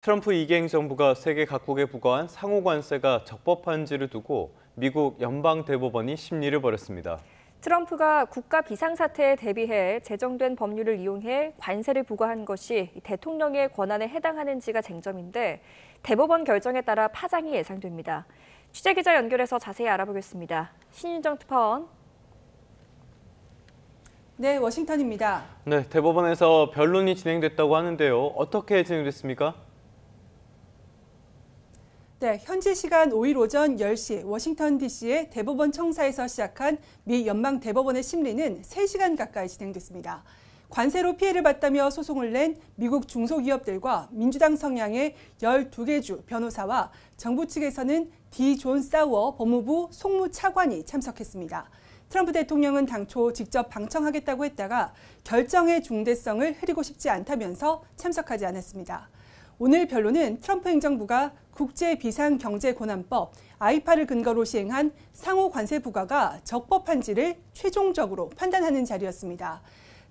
트럼프 2기 행정부가 세계 각국에 부과한 상호 관세가 적법한지를 두고 미국 연방대법원이 심리를 벌였습니다. 트럼프가 국가 비상사태에 대비해 제정된 법률을 이용해 관세를 부과한 것이 대통령의 권한에 해당하는지가 쟁점인데 대법원 결정에 따라 파장이 예상됩니다. 취재기자 연결해서 자세히 알아보겠습니다. 신윤정 특파원. 네, 워싱턴입니다. 네, 대법원에서 변론이 진행됐다고 하는데요. 어떻게 진행됐습니까? 네, 현지 시간 5일 오전 10시 워싱턴 DC의 대법원 청사에서 시작한 미 연방대법원의 심리는 3시간 가까이 진행됐습니다. 관세로 피해를 봤다며 소송을 낸 미국 중소기업들과 민주당 성향의 12개 주 변호사와 정부 측에서는 디 존 사우어 법무부 송무차관이 참석했습니다. 트럼프 대통령은 당초 직접 방청하겠다고 했다가 결정의 중대성을 흐리고 싶지 않다면서 참석하지 않았습니다. 오늘 변론은 트럼프 행정부가 국제비상경제고난법 아이파를 근거로 시행한 상호 관세 부과가 적법한지를 최종적으로 판단하는 자리였습니다.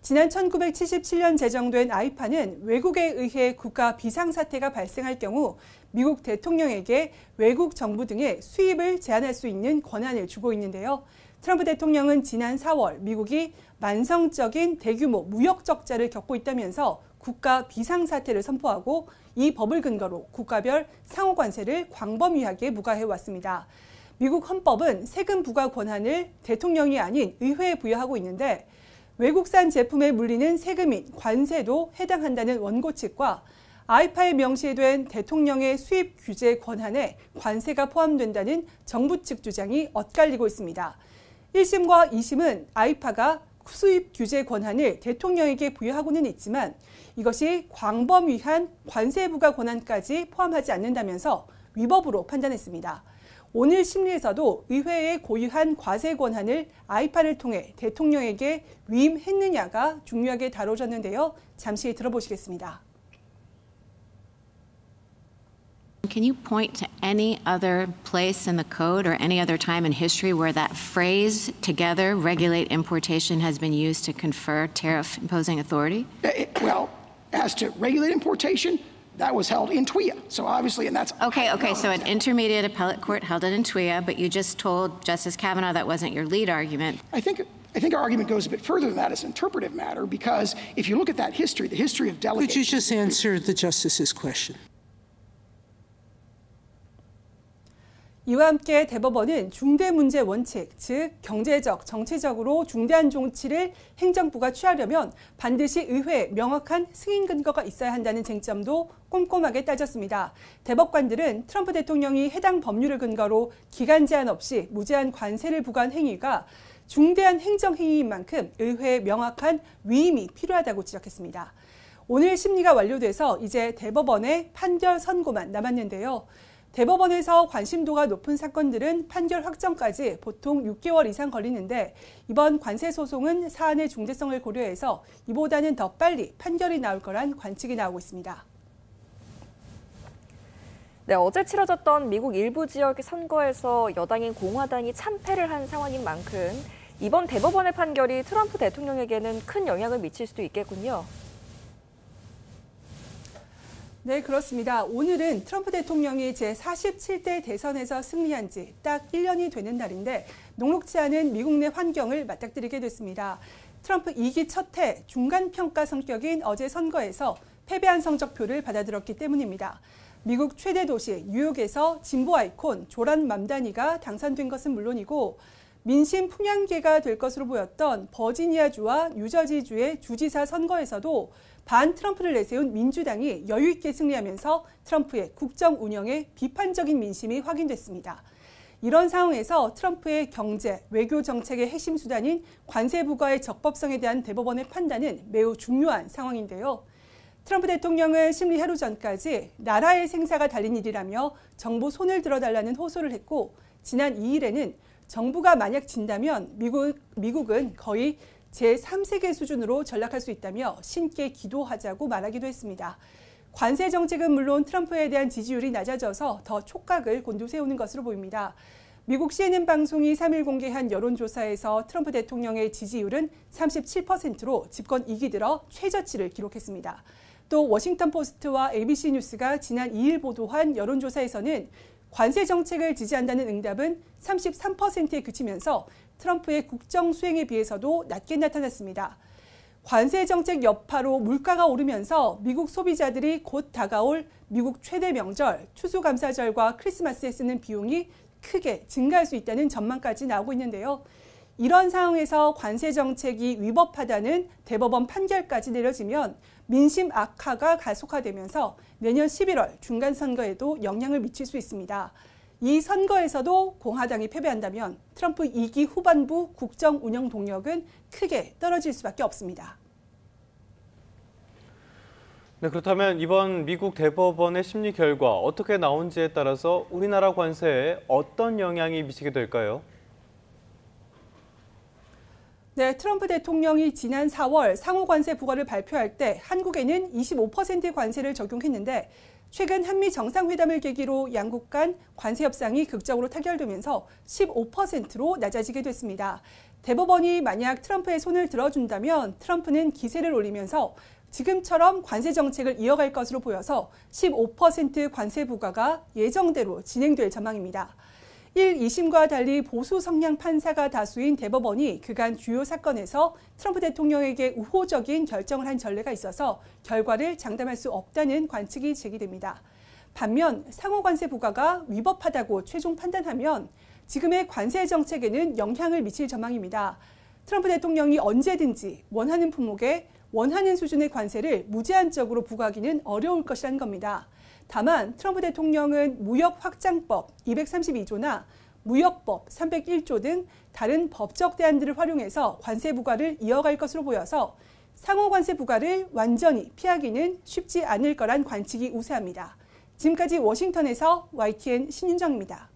지난 1977년 제정된 아이파는 외국에 의해 국가 비상사태가 발생할 경우 미국 대통령에게 외국 정부 등의 수입을 제한할 수 있는 권한을 주고 있는데요. 트럼프 대통령은 지난 4월 미국이 만성적인 대규모 무역 적자를 겪고 있다면서 국가 비상사태를 선포하고 이 법을 근거로 국가별 상호 관세를 광범위하게 부과해 왔습니다. 미국 헌법은 세금 부과 권한을 대통령이 아닌 의회에 부여하고 있는데 외국산 제품에 물리는 세금인 관세도 해당한다는 원고 측과 아이파에 명시된 대통령의 수입 규제 권한에 관세가 포함된다는 정부 측 주장이 엇갈리고 있습니다. 1심과 2심은 아이파가 수입 규제 권한을 대통령에게 부여하고는 있지만 이것이 광범위한 관세 부과 권한까지 포함하지 않는다면서 위법으로 판단했습니다. 오늘 심리에서도 의회에 고유한 과세 권한을 아이파를 통해 대통령에게 위임했느냐가 중요하게 다뤄졌는데요. 잠시 들어보시겠습니다. Can you point to any other place in the code or any other time in history where that phrase, together regulate importation, has been used to confer tariff imposing authority? Well, as to regulate importation, that was held in TWIA. So obviously, and that's... Okay, so an intermediate appellate court held it in TWIA, but you just told Justice Kavanaugh that wasn't your lead argument. I think our argument goes a bit further than that as an interpretive matter, because if you look at that history, the history of delegation... Could you just answer the Justice's question? 이와 함께 대법원은 중대문제 원칙, 즉 경제적, 정치적으로 중대한 조치를 행정부가 취하려면 반드시 의회에 명확한 승인 근거가 있어야 한다는 쟁점도 꼼꼼하게 따졌습니다. 대법관들은 트럼프 대통령이 해당 법률을 근거로 기간 제한 없이 무제한 관세를 부과한 행위가 중대한 행정행위인 만큼 의회에 명확한 위임이 필요하다고 지적했습니다. 오늘 심리가 완료돼서 이제 대법원의 판결 선고만 남았는데요. 대법원에서 관심도가 높은 사건들은 판결 확정까지 보통 6개월 이상 걸리는데 이번 관세 소송은 사안의 중대성을 고려해서 이보다는 더 빨리 판결이 나올 거란 관측이 나오고 있습니다. 네, 어제 치러졌던 미국 일부 지역의 선거에서 여당인 공화당이 참패를 한 상황인 만큼 이번 대법원의 판결이 트럼프 대통령에게는 큰 영향을 미칠 수도 있겠군요. 네, 그렇습니다. 오늘은 트럼프 대통령이 제47대 대선에서 승리한 지 딱 1년이 되는 날인데 녹록지 않은 미국 내 환경을 맞닥뜨리게 됐습니다. 트럼프 2기 첫 해 중간평가 성격인 어제 선거에서 패배한 성적표를 받아들였기 때문입니다. 미국 최대 도시 뉴욕에서 진보 아이콘 조란 맘다니가 당선된 것은 물론이고 민심 풍향계가 될 것으로 보였던 버지니아주와 뉴저지주의 주지사 선거에서도 반 트럼프를 내세운 민주당이 여유 있게 승리하면서 트럼프의 국정 운영에 비판적인 민심이 확인됐습니다. 이런 상황에서 트럼프의 경제, 외교 정책의 핵심 수단인 관세 부과의 적법성에 대한 대법원의 판단은 매우 중요한 상황인데요. 트럼프 대통령은 심리 하루 전까지 나라의 생사가 달린 일이라며 정부 손을 들어달라는 호소를 했고 지난 2일에는 정부가 만약 진다면 미국은 거의 제3세계 수준으로 전락할 수 있다며 신께 기도하자고 말하기도 했습니다. 관세 정책은 물론 트럼프에 대한 지지율이 낮아져서 더 촉각을 곤두세우는 것으로 보입니다. 미국 CNN 방송이 3일 공개한 여론조사에서 트럼프 대통령의 지지율은 37%로 집권 2기 들어 최저치를 기록했습니다. 또 워싱턴 포스트와 ABC 뉴스가 지난 2일 보도한 여론조사에서는 관세 정책을 지지한다는 응답은 33%에 그치면서 트럼프의 국정 수행에 비해서도 낮게 나타났습니다. 관세 정책 여파로 물가가 오르면서 미국 소비자들이 곧 다가올 미국 최대 명절 추수감사절과 크리스마스에 쓰는 비용이 크게 증가할 수 있다는 전망까지 나오고 있는데요. 이런 상황에서 관세 정책이 위법하다는 대법원 판결까지 내려지면 민심 악화가 가속화되면서 내년 11월 중간선거에도 영향을 미칠 수 있습니다. 이 선거에서도 공화당이 패배한다면 트럼프 2기 후반부 국정 운영 동력은 크게 떨어질 수밖에 없습니다. 네, 그렇다면 이번 미국 대법원의 심리 결과 어떻게 나온지에 따라서 우리나라 관세에 어떤 영향이 미치게 될까요? 네, 트럼프 대통령이 지난 4월 상호관세 부과를 발표할 때 한국에는 25% 관세를 적용했는데 최근 한미 정상회담을 계기로 양국 간 관세 협상이 극적으로 타결되면서 15%로 낮아지게 됐습니다. 대법원이 만약 트럼프의 손을 들어준다면 트럼프는 기세를 올리면서 지금처럼 관세 정책을 이어갈 것으로 보여서 15% 관세 부과가 예정대로 진행될 전망입니다. 1, 2심과 달리 보수 성향 판사가 다수인 대법원이 그간 주요 사건에서 트럼프 대통령에게 우호적인 결정을 한 전례가 있어서 결과를 장담할 수 없다는 관측이 제기됩니다. 반면 상호관세 부과가 위법하다고 최종 판단하면 지금의 관세 정책에는 영향을 미칠 전망입니다. 트럼프 대통령이 언제든지 원하는 품목에 원하는 수준의 관세를 무제한적으로 부과하기는 어려울 것이라는 겁니다. 다만 트럼프 대통령은 무역확장법 232조나 무역법 301조 등 다른 법적 대안들을 활용해서 관세 부과를 이어갈 것으로 보여서 상호관세 부과를 완전히 피하기는 쉽지 않을 거란 관측이 우세합니다. 지금까지 워싱턴에서 YTN 신윤정입니다.